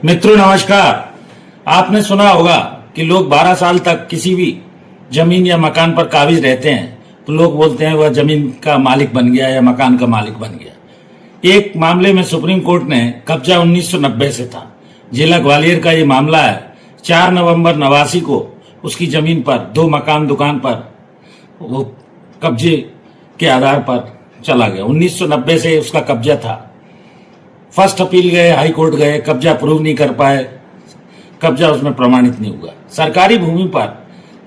मित्रों नमस्कार। आपने सुना होगा कि लोग 12 साल तक किसी भी जमीन या मकान पर काबिज रहते हैं तो लोग बोलते हैं वह जमीन का मालिक बन गया या मकान का मालिक बन गया। एक मामले में सुप्रीम कोर्ट ने कब्जा 1990 से था। जिला ग्वालियर का ये मामला है। 4 नवंबर 89 को उसकी जमीन पर 2 मकान दुकान पर वो कब्जे के आधार पर चला गया। 1990 से उसका कब्जा था। फर्स्ट अपील गए, हाई कोर्ट गए, कब्जा प्रूव नहीं कर पाए, कब्जा उसमें प्रमाणित नहीं हुआ। सरकारी भूमि पर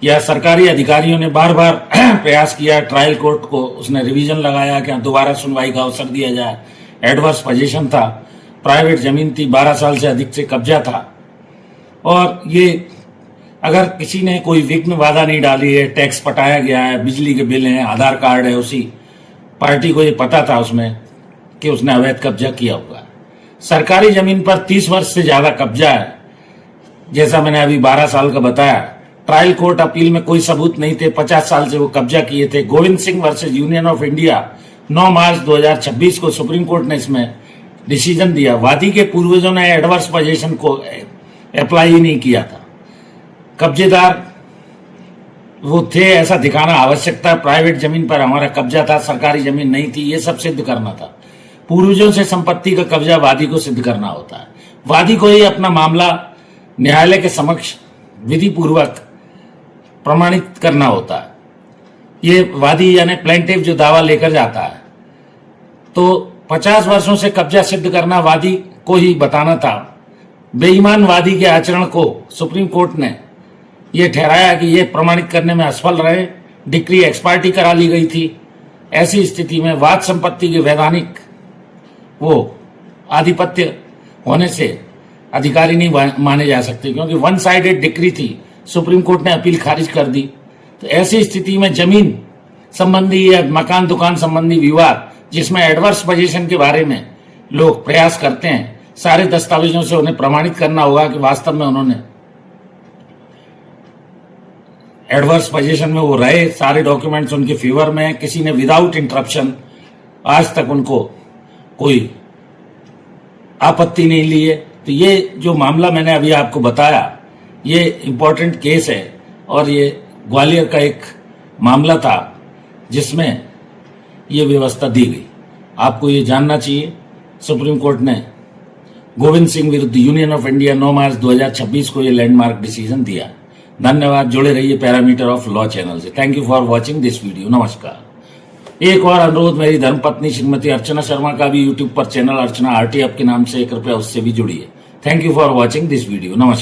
या सरकारी अधिकारियों ने बार बार प्रयास किया। ट्रायल कोर्ट को उसने रिवीजन लगाया कि दोबारा सुनवाई का अवसर दिया जाए। एडवर्स पोजीशन था, प्राइवेट जमीन थी, 12 साल से अधिक से कब्जा था। और ये अगर किसी ने कोई विघ्न बाधा नहीं डाली है, टैक्स पटाया गया है, बिजली के बिल हैं, आधार कार्ड है, उसी पार्टी को ये पता था उसमें कि उसने अवैध कब्जा किया हुआ है। सरकारी जमीन पर 30 वर्ष से ज्यादा कब्जा है, जैसा मैंने अभी 12 साल का बताया। ट्रायल कोर्ट अपील में कोई सबूत नहीं थे, 50 साल से वो कब्जा किए थे। Govind Singh versus union of India 9 मार्च 2026 को सुप्रीम कोर्ट ने इसमें डिसीजन दिया। वादी के पूर्वजों ने एडवर्स पोजीशन को अप्लाई ही नहीं किया था। कब्जेदार वो थे ऐसा दिखाना आवश्यक था। प्राइवेट जमीन पर हमारा कब्जा था, सरकारी जमीन नहीं थी, ये सब सिद्ध करना था। पूर्वजों से संपत्ति का कब्जा वादी को सिद्ध करना होता है। वादी को ही अपना मामला न्यायालय के समक्ष विधि पूर्वक प्रमाणित करना होता है। ये वादी यानी प्लेंटिफ जो दावा लेकर जाता है, तो 50 वर्षों से कब्जा सिद्ध करना वादी को ही बताना था। बेईमान वादी के आचरण को सुप्रीम कोर्ट ने यह ठहराया कि यह प्रमाणित करने में असफल रहे। डिक्री एक्सपार्टी करा ली गई थी। ऐसी स्थिति में वाद संपत्ति के वैधानिक वो आधिपत्य होने से अधिकारी नहीं माने जा सकते, क्योंकि वन साइडेड डिक्री थी। सुप्रीम कोर्ट ने अपील खारिज कर दी। तो ऐसी स्थिति में जमीन संबंधी या मकान दुकान संबंधी विवाद जिसमें एडवर्स पोजीशन के बारे में लोग प्रयास करते हैं, सारे दस्तावेजों से उन्हें प्रमाणित करना होगा कि वास्तव में उन्होंने एडवर्स पोजीशन में वो रहे, सारे डॉक्यूमेंट्स उनके फेवर में, किसी ने विदाउट इंटरप्शन आज तक उनको कोई आपत्ति नहीं ली है। तो ये जो मामला मैंने अभी आपको बताया, ये इंपॉर्टेंट केस है और ये ग्वालियर का एक मामला था जिसमें ये व्यवस्था दी गई। आपको ये जानना चाहिए। सुप्रीम कोर्ट ने गोविंद सिंह विरुद्ध यूनियन ऑफ इंडिया 9 मार्च 2026 को ये लैंडमार्क डिसीजन दिया। धन्यवाद। जुड़े रहिए पैरामीटर ऑफ लॉ चैनल से। Thank you for watching this video. नमस्कार। एक और अनुरोध, मेरी धर्मपत्नी श्रीमती अर्चना शर्मा का भी यूट्यूब पर चैनल अर्चना RTF के नाम से, कृपया उससे भी जुड़िए। Thank you for watching this video. नमस्कार।